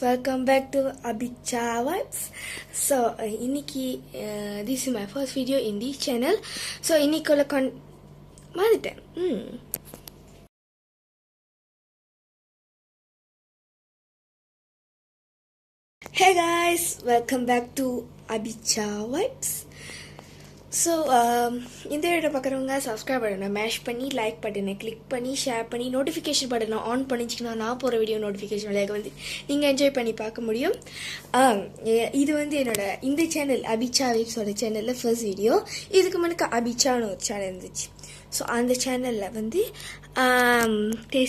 welcome back to Abicha Vibes. So இன்னைக்கு this is my first video in this channel. So இன்னைக்குள்ள மறந்துட்டேன். Hey guys, welcome back to Abicha Vibes. So இந்த video பார்க்குறவங்க subscribe பட்டனை mash பண்ணி like பட்டனை click பண்ணி share பண்ணி நோட்டிஃபிகேஷன் பட்டனை ஆன் பண்ணிச்சிங்கன்னா நான் போகிற வீடியோ நோட்டிஃபிகேஷன் வழியாக வந்து நீங்கள் என்ஜாய் பண்ணி பார்க்க முடியும். இது வந்து இந்த சேனல் அபிச்சா வைப்ஸோட சேனலில் ஃபர்ஸ்ட் வீடியோ. இதுக்கு முன்னாடி அபிச்சான்னு ஒரு சேனல் இருந்துச்சு. ஸோ அந்த சேனலில் வந்து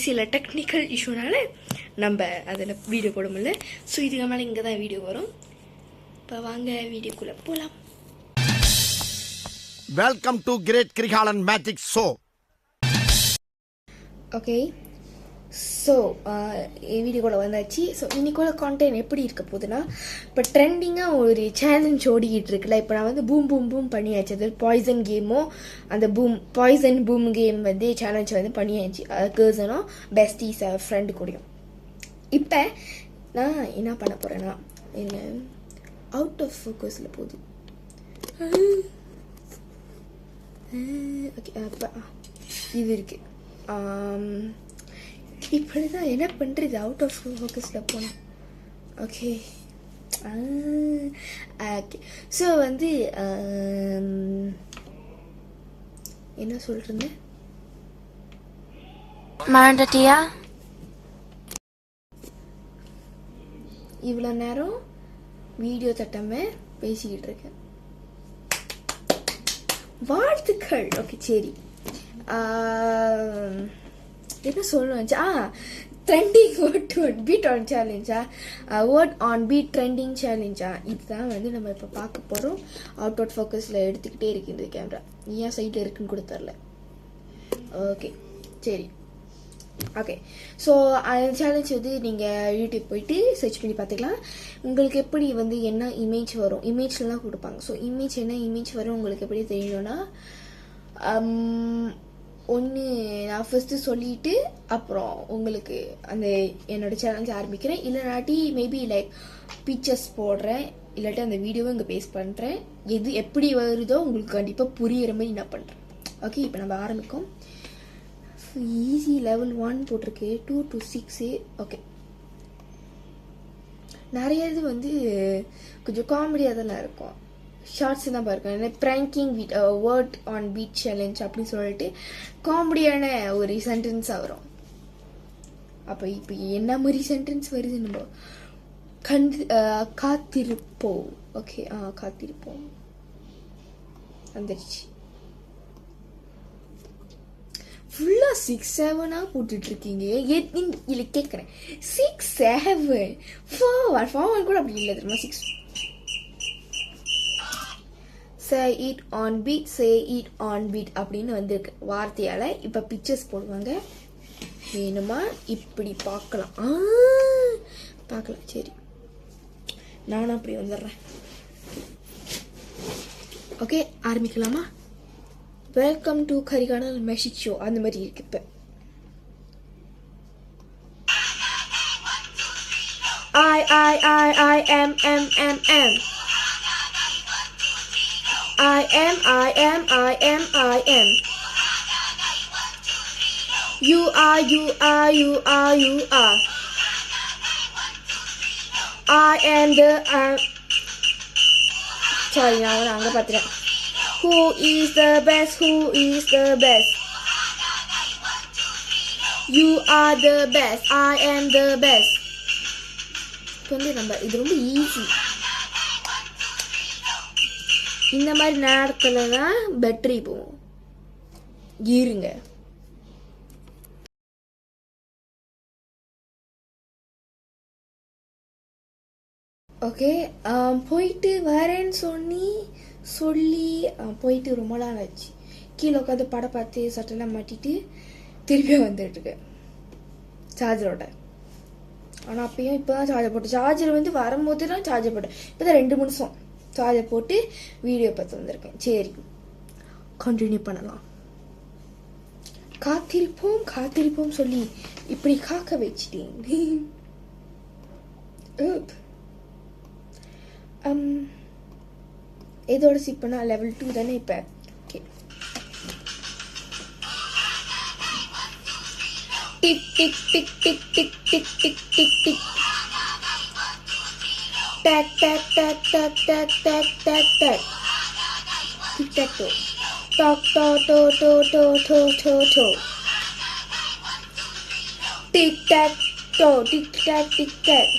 சில டெக்னிக்கல் இஷ்யூனால நம்ம அதில் வீடியோ போட முடியல. ஸோ இதுக்கு மேலே இங்கே தான் வீடியோ வரும். இப்போ வாங்க வீடியோக்குள்ளே போகலாம். Welcome to Great Krigalan Magic Show. Okay, so வீடியோக்குள்ளே வந்தாச்சு. ஸோ இன்னைக்குள்ள கான்டென்ட் எப்படி இருக்க போகுதுன்னா, இப்போ ட்ரெண்டிங்காக ஒரு சேலஞ்ச் ஓடிக்கிட்டு இருக்குல்ல. இப்போ நான் வந்து பூம் பூம் பூம் பண்ணியாச்சு. அது பாய்சன் கேமோ அந்த பாய்சன் பூம் கேம் வந்து சேலஞ்ச் வந்து பண்ணியாச்சு. கேர்ள்ஸனும் பெஸ்டீஸ் ஃப்ரெண்டு கூடயும். இப்போ நான் என்ன பண்ண போகிறேன்னா, என்ன அவுட் ஆஃப் ஃபோக்கஸில் போகுது. ஓகே, அப்போ இது இருக்குது. இப்படி தான் என்ன பண்ணுறது, அவுட் ஆஃப் ஃபோக்கஸில் போனோம். ஓகே ஓகே, ஸோ வந்து என்ன சொல்கிறேங்க, மறந்துட்டியா? இவ்வளோ நேரம் வீடியோ தட்டாம பேசிக்கிட்டு இருக்கேன். வாழ்த்துக்கள். ஓகே சரி, என்ன சொல்லணும், trending word on beat on சேலஞ்சா, வேர்ட் ஆன் பீட் ட்ரெண்டிங் சேலஞ்சா, இதுதான் வந்து நம்ம இப்போ பார்க்க போகிறோம். அவுட் ஆஃப் ஃபோக்கஸில் எடுத்துக்கிட்டே இருக்கு இந்த கேமரா. ஏன் சைடில் இருக்குன்னு கூட தெரில. ஓகே சரி, ஓகே. ஸோ அந்த சேலஞ்ச் வந்து நீங்கள் யூடியூப் போயிட்டு சர்ச் பண்ணி பார்த்துக்கலாம். உங்களுக்கு எப்படி வந்து என்ன இமேஜ் வரும், இமேஜ்லாம் கொடுப்பாங்க. ஸோ என்ன இமேஜ் வரும் உங்களுக்கு எப்படி தெரியணும்னா, ஒன்று நான் ஃபஸ்ட்டு சொல்லிவிட்டு அப்புறம் உங்களுக்கு அந்த என்னோடய சேலஞ்ச் ஆரம்பிக்கிறேன். இல்லைனாட்டி மேபி லைக் பிக்சர்ஸ் போடுறேன், இல்லாட்டி அந்த வீடியோவை இங்கே பேஸ்ட் பண்ணுறேன். எது எப்படி வருதோ உங்களுக்கு கண்டிப்பாக புரிகிற மாதிரி நான் பண்ணுறேன். ஓகே, இப்போ நம்ம ஆரம்பிக்கும். ஈஸி லெவல் 1 போட்டிருக்கு, 2 to 6. ஓகே, நிறைய இது வந்து கொஞ்சம் காமெடியாக தானே இருக்கும். ஷார்ட்ஸ் தான் பாருங்க, pranking with word on beat challenge அப்படின்னு சொல்லிட்டு காமெடியான ஒரு சென்டென்ஸாக வரும். அப்போ இப்போ என்ன மாதிரி சென்டென்ஸ் வருது, நம்ம காத்திருப்போம். ஓகே, காத்திருப்போம் வந்துடுச்சு. ஃபுல்லாக 6, 7 போட்டுட்ருக்கீங்க. இல்லை கேட்குறேன், 6, 7 4 கூட அப்படி இல்லை தெரியுமா. 6 say it on beat அப்படின்னு வந்திருக்கு வார்த்தையால். இப்போ பிக்சர்ஸ் போடுவாங்க, வேணுமா இப்படி பார்க்கலாம். சரி, நானும் அப்படி வந்துடுறேன். ஓகே, ஆரம்பிக்கலாமா? Welcome to Karikalan magic show அந்த மாதிரி இருக்கு. இப்போ I am you are I am the sorry, நான் அங்கே பார்த்துட்டேன். Who is the best? You are the best. I am the best. இப்போ வந்து நம்ம இது ரொம்ப ஈஸி. இந்த மாதிரி நேரத்தில் தான் பேட்டரி போகும். இருங்க, ஓகே. போயிட்டு வரேன்னு சொல்லி போயிட்டு ரொம்ப நாள் ஆச்சு. கீழே உட்காந்து படம் பார்த்து சட்டெல்லாம் மாட்டிட்டு திருப்பியும் வந்துட்டுருக்கேன் சார்ஜரோட. ஆனால் அப்பயும் இப்போ தான் சார்ஜர் போட்டேன். சார்ஜர் வந்து வரும்போது தான் சார்ஜர் போட்டேன். இப்போ தான் 2 நிமிஷம் சார்ஜர் போட்டு வீடியோ பார்த்து வந்திருக்கேன். சரி, கண்டினியூ பண்ணலாம். காத்திருப்போம் சொல்லி இப்படி காக்க வச்சிட்டேன். இதோட சிப்பனா level 2 தானே இப்போ. Okay, tic tic tic tic tic tic tic tic tic tac tac tac tac tac tac tac tac tic tac toe tac toe toe toe toe toe toe toe tic tac toe tic tac tic tac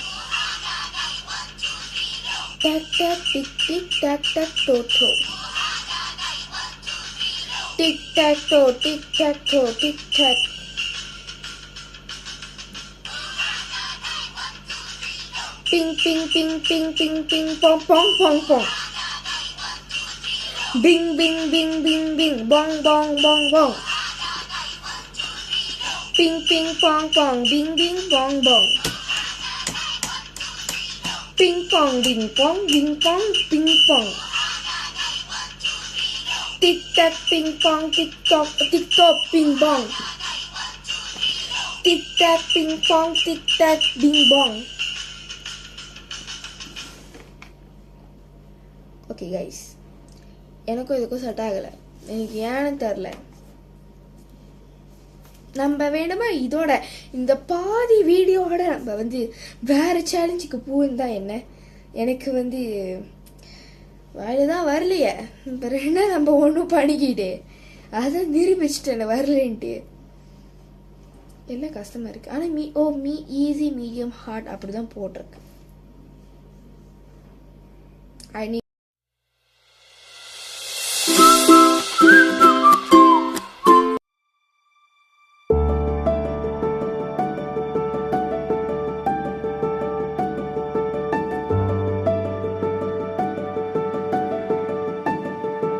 tac tac tic tic tac tac toe toe tic tac toe tic tac toe tic tac ping ping ping ping ping ping pong pong pong pong bing bing bing bing bing bong bong bong bong ping ping pong pong bing bing bong bong ping pong bing pong bing pong ping pong tic tac ping pong tic toc ping bong tic tac ping pong tic tac bing bong. Okay guys, எனக்கும் இதுக்கும் set ஆகலை. எனக்கு ஏன்னு தெரில. நம்ம வேணுமா இதோட இந்த பாதி வீடியோவோட நம்ம வேறு சேலஞ்சுக்கு போயிருந்தா என்ன? எனக்கு தான் வரலையே. இப்போ என்ன நம்ம ஒன்றும் பண்ணிக்கிட்டு அதை நிரூபிச்சிட்டேன் வரலன்ட்டு. என்ன கஷ்டமாக இருக்குது. ஆனால் ஈஸி மீடியம் ஹார்ட் அப்படி தான் போட்டிருக்கு. I need